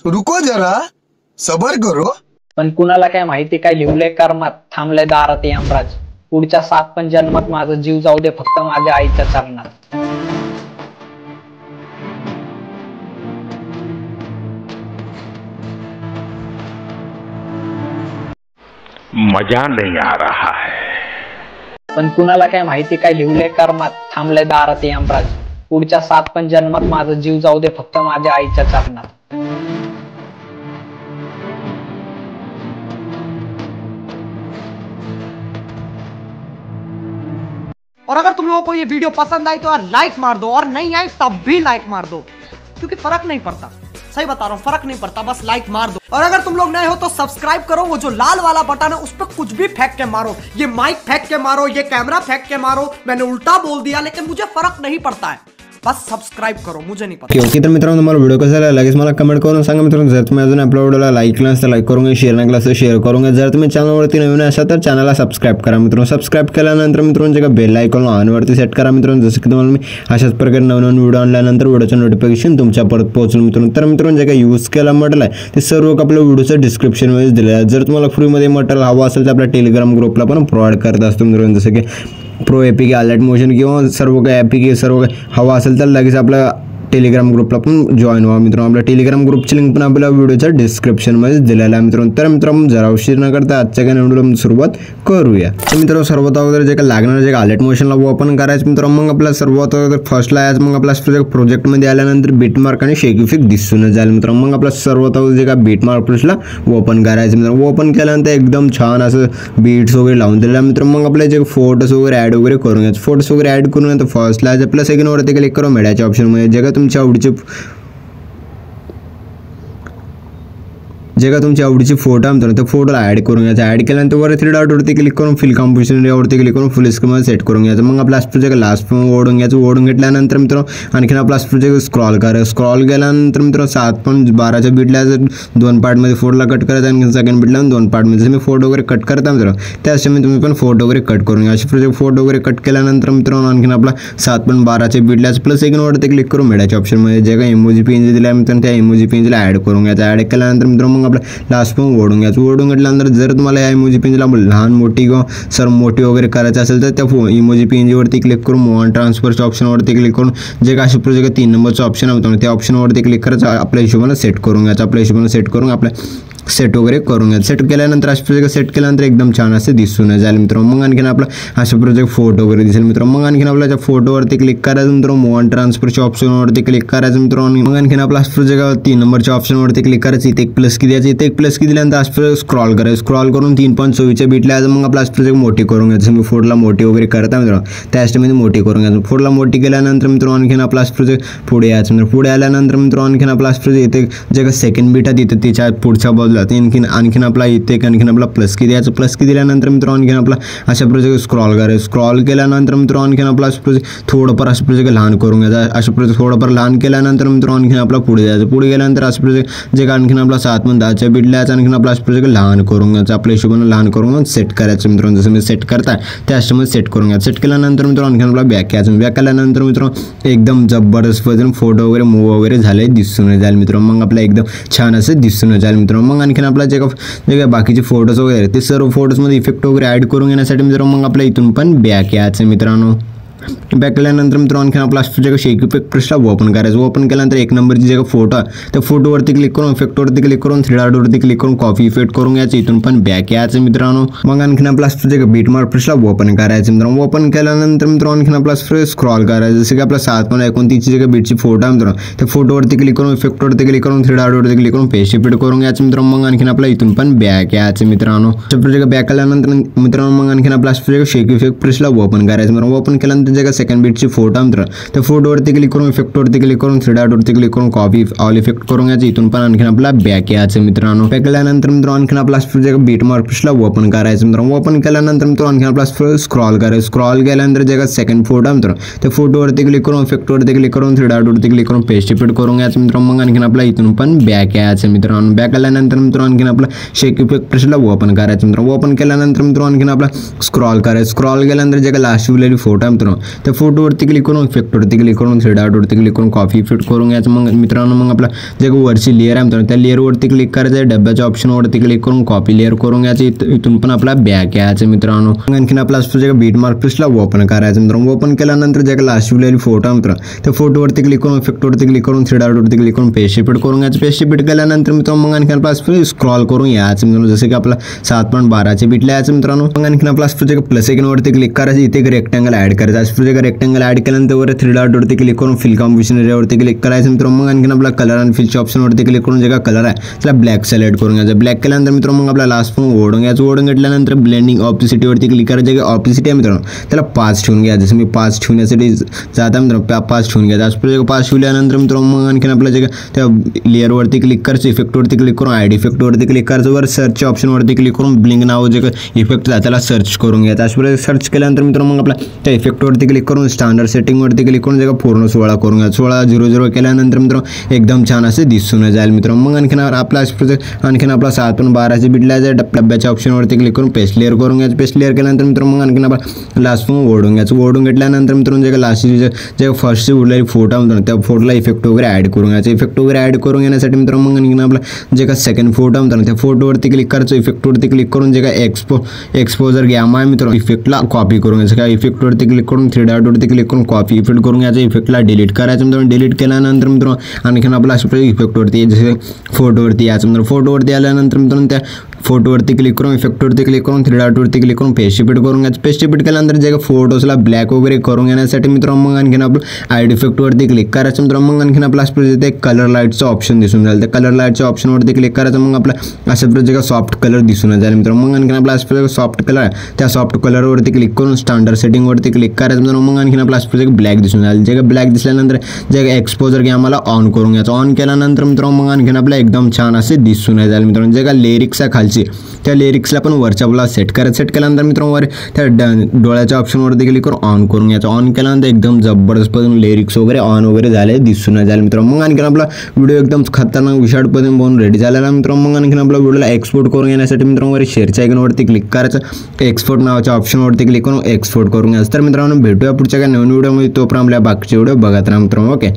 रुको जरा, सबर करो. पण कुणाला काय माहिती काय लिहलंय कर्मात, थांबलंय दारात यमराज. पुढच्या 7 पण जन्मात माझा जीव जाऊ दे फक्त माझ्या आईच्या चरणात. मजा नहीं आ रहा है. पण कुणाला काय माहिती काय लिहलंय कर्मात, थांबलंय दारात यमराज. पुढच्या 7 पण जन्मात माझा जीव जाऊ दे फक्त माझ्या आईच्या चरणात. और अगर तुम लोगों को ये वीडियो पसंद आई तो यार लाइक मार दो, और नहीं आई तब भी लाइक मार दो, क्योंकि फर्क नहीं पड़ता. सही बता रहा हूँ, फर्क नहीं पड़ता, बस लाइक मार दो. और अगर तुम लोग नए हो तो सब्सक्राइब करो. वो जो लाल वाला बटन है उस पर कुछ भी फेंक के मारो, ये माइक फेंक के मारो, ये कैमरा फेंक के मारो. मैंने उल्टा बोल दिया लेकिन मुझे फर्क नहीं पड़ता है, बस सबस्क्राइब करो, मुझे नहीं पता. ओके तर मित्रांनो, तुम्हाला व्हिडिओ कसा लागला लगेच मला कमेंट करून सांगा मित्रांनो. जर तुम्ही अजून आपल्या व्हिडिओला लाईक केलं नसेल तर लाईक करून, शेअर नाही केलं तर शेअर करून. जर तुम्ही चॅनलवरती नवीन असाल तर चॅनलला सबस्क्राइब करा मित्रांनो. सबस्क्राइब केल्यानंतर मित्रांनो जे का बेल आयकॉन ऑनवरती सेट करा मित्रांनो. जसं की तुम्हाला मी अशाच प्रकारे नवीन व्हिडिओ आणल्यानंतर व्हिडिओचं नोटिफिकेशन तुमच्यापर्यंत पोहोचेल मित्रांनो. तर मित्रांनो जे काही यूज केला मटेरियल आहे ते सर्व आपल्या व्हिडिओचं डिस्क्रिप्शनमध्ये दिलेलं आहे. जर तुम्हाला फ्रीमध्ये मटेरियल हवं असेल तर आपल्या टेलिग्राम ग्रुपला पण प्रोव्हाइड करत असतो मित्रांनो. जसं की प्रो एपीके, अलर्ट मोशन किंवा सर्व काही एपीके सर्व काही हवा असेल तर लगेच आपल्या टेलिग्राम ग्रुपला पण जॉईन व्हा मित्रांनो. आपल्या टेलिग्राम ग्रुपची लिंक पण आपल्या व्हिडिओच्या डिस्क्रिप्शनमध्ये दिलेला आहे मित्रांनो. तर मित्रांनो जरा उशीर न करता आजच्या काही व्हिडिओला सुरुवात करूया. तर मित्रांनो सर्वात अगोदर जे काही लागणार जे अलर्ट मोशनला ओपन करायचं मित्रांनो. मग आपल्याला सर्वात अगोदर फर्स्टला यायचं. मग आपल्या प्रोजेक्टमध्ये आल्यानंतर बीटमार्क आणि शेक इफेक्ट दिसून जाईल मित्रांनो. मग आपल्या सर्वात अगोदर जे काही बीटमार्क प्लसला ओपन करायचं मित्रांनो. ओपन केल्यानंतर एकदम छान असं बीट्स वगैरे लावून दिलेलं मित्रांनो. मग आपले जे फोटोज वगैरे ॲड वगैरे करून घ्यायचं. फोटोज वगैरे ॲड करून नंतर फर्स्टला यायचं. प्लस सेकंडवरती क्लिक करून मीडियाच्या ऑप्शनमध्ये जे का तुमच्या आवडीचे तुमच्या आवडीची फोटो आहे त्या फोटोला ॲड करून घ्यायचा. ॲड केल्यानंतर वर 3 डॉटवरती क्लिक करून फिल कॉम्पोजिशन यावरती क्लिक करून फुल स्क्रीनमध्ये सेट करून घ्यायचं. मग आपला प्रोजेक्ट लास्ट पण ओढून घ्यायचं. ओढून घेतल्यानंतर मित्रांनो आणखीन आपला प्रोजेक्ट स्क्रॉल करायचं. स्क्रॉल केल्यानंतर मित्रांनो 7.12च्या बीटला 2 पार्टमध्ये फोटोला कट करायचं. आणखी सेकंड बीटला 2 पार्टमध्ये जसं मी फोटो वगैरे कट करता मित्रांनो त्याच्यामुळे तुम्ही पण फोटो वगैरे कट करून घ्या. असे प्रोजेक्ट फोटो वगैरे कट केल्यानंतर मित्रांनो आणखीन आपला 7.12च्या बीटला प्लस सेकंडवरती क्लिक करून मिळायच्या ऑप्शनमध्ये जे काही इमोजी पेंज दिला मित्रांनो त्या इमोजी पेंजला ॲड करून घ्यायचं. ॲड केल्यानंतर मित्रांनो मग आपला लास्ट ओढून घ्यायचं. ओढून घेतल्यानंतर जर तुम्हाला या इमोजी पेंजला लहान मोठी किंवा सर मोठी वगैरे करायचं असेल तर त्या इमोजी पेंजवरती क्लिक करून मूव ऑन ट्रान्सफरच्या ऑप्शनवरती क्लिक करून जे काय असे प्रोजेक्ट 3 नंबरचं ऑप्शन होतं त्या ऑप्शनवरती क्लिक करायचं. आपल्या हिशोबाने सेट करून घ्यायचं. आपल्या हिशोबाने सेट करून आपल्या सेट वगैरे करून घ्या. सेट केल्यानंतर असे प्रोजेक्ट सेट केल्यानंतर एकदम छान असे दिसून जाईल मित्रांनो. मग आणखीन आपला असे प्रोजेक्ट फोटो वगैरे दिसेल मित्रांनो. मग आणखीन आपल्या फोटोवरती क्लिक करायचं मित्रांनो. मूव ऑन ट्रान्सफरच्या ऑप्शनवरती क्लिक करायचं मित्रांनो. मग आणखीन आपला प्रोजेक्ट 3 नंबरच्या ऑप्शनवरती क्लिक करायचं. इथे एक प्लस की द्यायचं. इथे एक प्लस की दिल्यानंतर असे स्क्रॉल करायचं. स्क्रॉल करून 3.24च्या बीटला यायचं. मग आपला प्रोजेक्ट मोठी करून घ्यायचं. मी फोटोला मोठी वगैरे करता मित्रांनो त्या स्टेजमध्ये मोठी करून घ्यायचं. फोटोला मोठी केल्यानंतर मित्रांनो आणखीन आपला प्रोजेक्ट पुढे यायचं. म्हणजे पुढे आल्यानंतर मित्रांनो आणखीन आपला प्रोजेक्ट इथे जे काही सेकंड बीट आहे तिथे त्याच्या पुढच्या बाजूला आणखीन आपला इथे आणखीन आपला प्लस की द्यायचं. प्लस की दिल्यानंतर मित्रांनो आणखीन आपला अशा प्रोजेक्ट स्क्रॉल करायचं. स्क्रॉल केल्यानंतर मित्रांनो आणखीन आपला प्रोजेक्ट थोडंफार असं प्रोजेक्ट लहान करून घ्यायचं. अशा प्रोजेक्ट थोडंफार लहान केल्यानंतर मित्रांनो आणखीन आपला पुढे जायचं. पुढे गेल्यानंतर असं प्रोजेक्ट जे आणखीन आपला 7.10च्या बीटला यायचं. आणखीन आपला प्रोजेक्ट लहान करून घ्यायचं. आपल्या हिशोबाने लहान करून सेट करायचं मित्रांनो. जसं मी सेट करता त्या हिशोबाने सेट करून घ्यायचं. सेट केल्यानंतर मित्रांनो आणखीन आपला बॅक यायचं. बॅक केल्यानंतर मित्रांनो एकदम जबरदस्त पद्धतीने फोटो वगैरे मूव वगैरे झाले दिसून जाईल मित्रांनो. मग आपला एकदम छान असं दिसून जाईल मित्रांनो. मग आणखीन आपला जे काय बाकीचे फोटोज वगैरे ते सर्व फोटोजमध्ये इफेक्ट वगैरे ॲड करून घेण्यासाठी मित्रांनो मग आपल्या इथून पण बॅक यायचं मित्रांनो. बॅक केल्यानंतर मित्रांनो आणखीन आपला जे शेक इफेक्ट प्लसला ओपन करायचं. ओपन केल्यानंतर 1 नंबरची जे फोटो आहे त्या फोटोवरती क्लिक करून इफेक्टवरती क्लिक करून 3 डॉटवरती क्लिक करून कॉपी इफेक्ट करून घ्यायचं. इथून पण बॅक यायचं मित्रांनो. मग आणखीन आपला जे बीटमार्क प्लसला ओपन करायचं मित्रांनो. ओपन केल्यानंतर मित्रांनो आणखीन आपला स्क्रॉल करायचं. जसं की आपला 7.29ची जे बीटची फोटो आहे मित्रांनो त्या फोटोवरती क्लिक करून इफेक्टवरती क्लिक करून 3 डॉटवरती क्लिक करून पेस्ट इफेक्ट करून घ्यायचं मित्रांनो. मग आणखीन आपला इथून पण बॅक यायचं मित्रांनो. प्रोजेक्ट बॅक केल्यानंतर मित्रांनो मग आणखीन आपला शेक इफेक्ट प्लसला ओपन करायचं मित्रांनो. ओपन केल्यानंतर जे सेकंड बीटची फोटो मित्रांनो त्या फोटोवरती क्लिक करून इफेक्टवरती क्लिक करून 3 डॉटवरती क्लिक करून कॉपी ऑल इफेक्ट करून घ्यायचं. इथून पण आणखीन आपला बॅक यायचं मित्रांनो. बॅक केल्यानंतर मित्रांनो आणखीन आपला बीटमार्क प्लसला ओपन करायचं मित्रांनो. ओपन केल्यानंतर मित्रांनो आणखीन आपला स्क्रॉल करायचं. स्क्रॉल केल्यानंतर जे सेकंड फोटो मित्रांनो त्या फोटोवरती क्लिक करून इफेक्टवरती क्लिक करून 3 डॉटवरती क्लिक करून पेस्ट इफेक्ट करून घ्यायचं मित्रांनो. मग आणखीन आपला इथून पण बॅक यायचं मित्रांनो. बॅक केल्यानंतर मित्रांनो आणखीन आपला शेक इफेक्ट प्लसला ओपन करायचं मित्रांनो. ओपन केल्यानंतर मित्रांनो आणखीन आपला स्क्रॉल करायचं. स्क्रॉल केल्यानंतर जे लास्ट उरलेली फोटो मित्रांनो त्या फोटोवरती क्लिक करून इफेक्टवरती क्लिक करून थ्री डॉटवरती क्लिक करून कॉपी फिट करून घ्यायचं. मग मित्रांनो मग आपला जे वरची लेअर आहे मित्रांनो त्या लेअरवरती क्लिक करायचं आहे. डब्याच्या ऑप्शनवरती क्लिक करून कॉपी लेअर करून घ्यायचं. इथून पण आपला बॅक यायचं मित्रांनो. मग आणखीन आपला जे बीट मार्क प्लेसला ओपन करायचं मित्रांनो. ओपन केल्यानंतर जे लास्ट शिवलेली फोटो मित्र त्या फोटोवरती क्लिक करून इफेक्टवरती क्लिक करून थ्री डॉटवरती क्लिक करून पेज शिफ्ट करून घ्यायचं. पेज शिफ्ट केल्यानंतर मित्रांनो मग आणखीन आपला स्क्रॉल करून यायचं मित्रांनो. जसं की आपला 7.12 बीटला यायचं मित्रांनो. मग आणखीन आपला प्लस आयकॉनवरती क्लिक करायचं. इथे एक रेक्टँगल ऍड करायचं. अशा रेक्टँगल ऍड केल्यानंतर वर थ्री डॉटवरती क्लिक करून फिल कॉम्बिनेशन एरियावरती क्लिक करायचं मित्रांनो. मग आणखीन आपला कलर आणि फिलच्या ऑप्शनवरती क्लिक करून जे का कलर आहे त्याला ब्लॅक सिलेक्ट करून घ्यायचं. ब्लॅक केल्यानंतर मित्रांनो मग आपला लास्ट पण ओढून घ्यायचं. ओढून घेतल्यानंतर ब्लेंडिंग ऑप्सिटीवरती क्लिक करायचं. जे ऑप्सिटी आहे मित्रांनो त्याला 5 ठेवून घ्यायचं. जसं मी 5 ठेवण्यासाठी जाता मित्रांनो 5 ठेवून घ्यायचं. अशा 5 ठेवल्यानंतर मित्रांनो मग आणखीन आपलं जे त्या लेअरवरती क्लिक करायचं. इफेक्टवरती क्लिक करून ॲड इफेक्टवरती क्लिक करायचं. वर सर्चच्या ऑप्शनवरती क्लिक करून ब्लिंक नाव जे इफेक्ट आहे त्याला सर्च करून घ्यायचं. अशा सर्च केल्यानंतर मित्रांनो मग आपला त्या इफेक्टवरती क्लिक करून स्टँडर्ड सेटिंगवरती क्लिक करून जे का पूर्ण 16 करून घ्यायचं. 16:00 केल्यानंतर मित्रांनो एकदम छान असे दिसून जाईल मित्रांनो. मग आणखीन आपला आपला 7.12 बीटला जाईल. डब्याच्या ऑप्शनवरती क्लिक करून पेस्ट लेअर करून घ्यायचं. पेस्ट लेअर केल्यानंतर मित्रांनो मग आणखीन आपला लास्ट पण ओढून घ्यायचं. ओढून घेतल्यानंतर मित्रांनो जे का लास्ट जे फर्स्ट उरलेली फोटो मित्रांनो त्या फोटोला इफेक्ट वगैरे ॲड करून घ्यायचं. इफेक्ट वगैरे ॲड करून घेण्यासाठी मित्रांनो मग आणखीन आपला जे का सेकंड फोटो मित्रांनो त्या फोटोवरती क्लिक करायचं. इफेक्टवरती क्लिक करून जे का एक्सपोजर गॅमा आहे मित्रांनो इफेक्टला कॉपी करून घ्यायचं. काय इफेक्टवरती क्लिक करून थ्री डॉटवरती क्लिक करून कॉपी इफेक्ट करून घ्यायचं. इफेक्टला डिलीट करायचं मित्रांनो. डिलीट केल्यानंतर मित्रांनो आणखीन आपला इफेक्टवरती जसे फोटोवरती यायचं मित्रांनो. फोटोवरती आल्यानंतर मित्रांनो त्या फोटोवरती क्लिक करून इफेक्टवरती क्लिक करून थ्री डॉटवरती क्लिक करून पेज शिफ्ट करून घ्यायचं. पेज शिफ्ट केल्यानंतर जे का फोटोजला ब्लॅक वगैरे करून घेण्यासाठी मित्रांनो मग आणखीन आपलं ॲड इफेक्टवरती क्लिक करायचं मित्रांनो. मग आणखीन आपला ते कलर लाईटचं ऑप्शन दिसून जाईल. त्या कलर लाईटच्या ऑप्शनवरती क्लिक करायचं. मग आपला अशा प्रकारचे का सॉफ्ट कलर दिसून जाईल मित्रांनो. मग आणखीन आपला सॉफ्ट कलर आहे त्या सॉफ्ट कलरवरती क्लिक करून स्टँडर्ड सेटिंगवरती क्लिक करायचं मित्रांनो. मग आणखीन आपला ब्लॅक दिसून जाईल. जे का ब्लॅक दिसल्यानंतर जे का एक्सपोजर की आम्हाला ऑन करून घ्यायचं. ऑन केल्यानंतर मित्रांनो मग आणखीन आपला एकदम छान असे दिसून जाईल मित्रांनो. जे का लिरिक्स आहे खालची त्या लिरिक्सला पण वरच्या बाजूला सेट करायचं. सेट केल्यानंतर मित्रांनो वर त्या डोळ्याच्या ऑप्शनवरती क्लिक करून ऑन करून घ्यायचं. ऑन केल्यानंतर एकदम जबरदस्त पद्धतीने लिरिक्स वगैरे ऑन वगैरे झाले दिसून जाईल मित्रांनो. मग आणखीन आपला व्हिडिओ एकदम खतरनाक विशाळ पद्धतीने बनवून रेडी झालेला मित्रांनो. मग आणखीन आपला व्हिडिओला एक्सपोर्ट करून घेण्यासाठी मित्रांनो वर शेअरच्या आयकॉनवरती क्लिक करायचं. एक्सपोर्ट नावाच्या ऑप्शनवरती क्लिक करून एक्सपोर्ट करून घ्यायचं. तर मित्रांनो भेटूया पुढच्या काही नवीन व्हिडिओमध्ये. तोपर्यंत आपल्या बाकीचे व्हिडिओ बघत राहा मित्रांनो. ओके.